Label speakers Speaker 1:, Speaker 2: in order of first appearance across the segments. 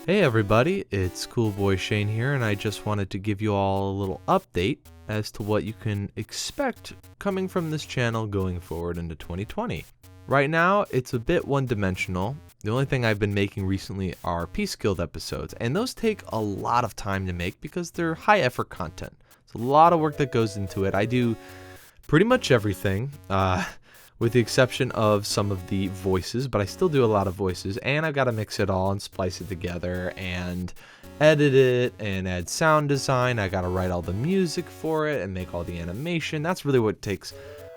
Speaker 1: Hey everybody, it's Cool Boy Shane here, and I just wanted to give you all a little update as to what you can expect coming from this channel going forward into 2020. Right now, it's a bit one-dimensional. The only thing I've been making recently are Peace Guild episodes, and those take a lot of time to make because they're high-effort content. It's a lot of work that goes into it. I do pretty much everything, with the exception of some of the voices, but I still do a lot of voices, and I've got to mix it all and splice it together and edit it and add sound design. I got to write all the music for it and make all the animation. That's really what takes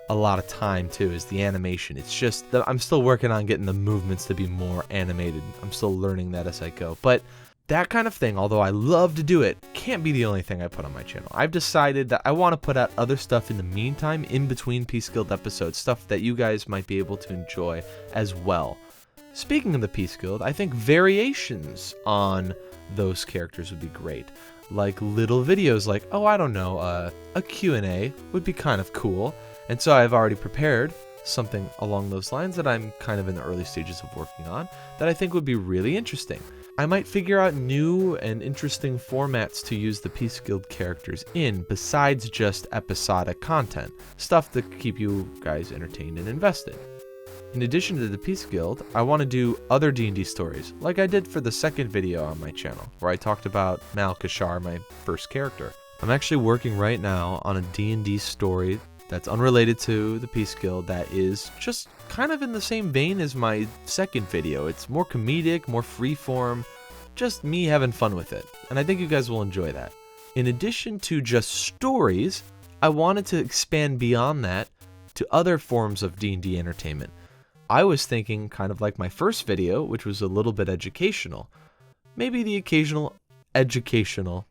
Speaker 1: a lot of time too, is the animation. It's just that I'm still working on getting the movements to be more animated. I'm still learning that as I go, but that kind of thing, although I love to do it, can't be the only thing I put on my channel. I've decided that I want to put out other stuff in the meantime, in between Peace Guild episodes, stuff that you guys might be able to enjoy as well. Speaking of the Peace Guild, I think variations on those characters would be great. Like little videos like, oh, I don't know, a Q&A would be kind of cool. And so I've already prepared something along those lines that I'm kind of in the early stages of working on that I think would be really interesting. I might figure out new and interesting formats to use the Peace Guild characters in besides just episodic content, stuff to keep you guys entertained and invested. In addition to the Peace Guild, I want to do other D&D stories, like I did for the second video on my channel, where I talked about Malkashar, my first character. I'm actually working right now on a D&D story that's unrelated to the Peace Guild that is just kind of in the same vein as my second video. It's more comedic, more freeform, just me having fun with it. And I think you guys will enjoy that. In addition to just stories, I wanted to expand beyond that to other forms of D&D entertainment. I was thinking kind of like my first video, which was a little bit educational. Maybe the occasional educational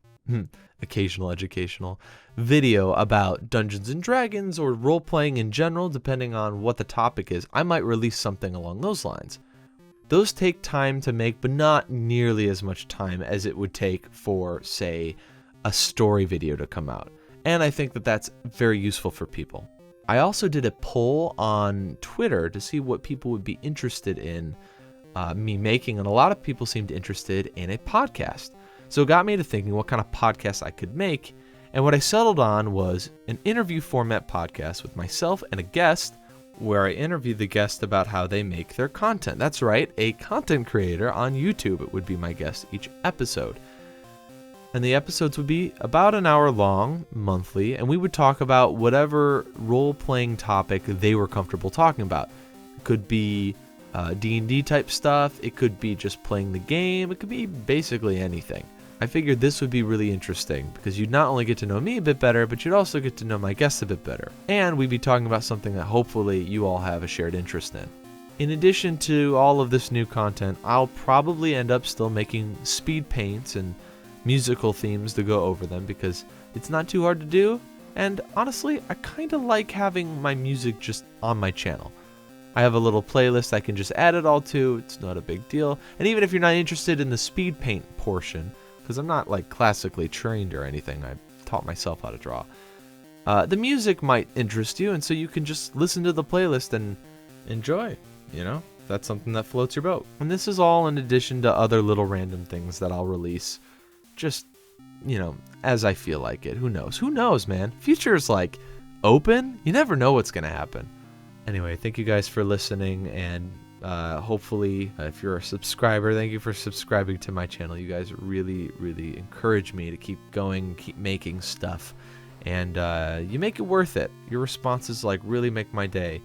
Speaker 1: video about Dungeons and Dragons or role-playing in general, depending on what the topic is. I might release something along those lines. Those take time to make, but not nearly as much time as it would take for, say, a story video to come out. And I think that that's very useful for people. I also did a poll on Twitter to see what people would be interested in me making, and a lot of people seemed interested in a podcast. So it got me to thinking what kind of podcast I could make, and what I settled on was an interview format podcast with myself and a guest, where I interview the guest about how they make their content. That's right, a content creator on YouTube. It would be my guest each episode. And the episodes would be about an hour long, monthly, and we would talk about whatever role-playing topic they were comfortable talking about. It could be D&D type stuff, it could be just playing the game, it could be basically anything. I figured this would be really interesting because you'd not only get to know me a bit better, but you'd also get to know my guests a bit better. And we'd be talking about something that hopefully you all have a shared interest in. In addition to all of this new content, I'll probably end up still making speed paints and musical themes to go over them because it's not too hard to do. And honestly, I kind of like having my music just on my channel. I have a little playlist I can just add it all to. It's not a big deal. And even if you're not interested in the speed paint portion, because I'm not like classically trained or anything, I taught myself how to draw. The music might interest you, and so you can just listen to the playlist and enjoy, you know? That's something that floats your boat. And this is all in addition to other little random things that I'll release, just, you know, as I feel like it. Who knows? Who knows, man? Future is like open. You never know what's gonna happen. Anyway, thank you guys for listening, and hopefully, if you're a subscriber, thank you for subscribing to my channel. You guys really, really encourage me to keep going, keep making stuff, and you make it worth it. Your responses like really make my day.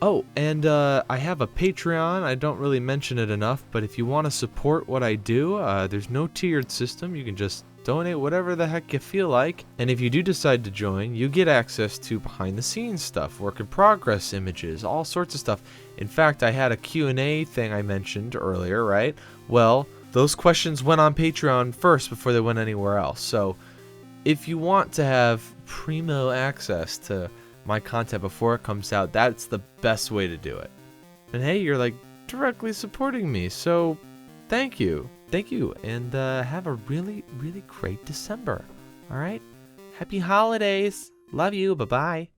Speaker 1: Oh, and I have a Patreon. I don't really mention it enough, but if you want to support what I do, there's no tiered system. You can just donate whatever the heck you feel like. And if you do decide to join, you get access to behind the scenes stuff, work in progress images, all sorts of stuff. In fact, I had a Q&A thing I mentioned earlier, right? Well, those questions went on Patreon first before they went anywhere else. So if you want to have primo access to my content before it comes out, that's the best way to do it. And hey, you're like directly supporting me, so thank you. Thank you, and have a really, really great December. All right? Happy holidays. Love you. Bye-bye.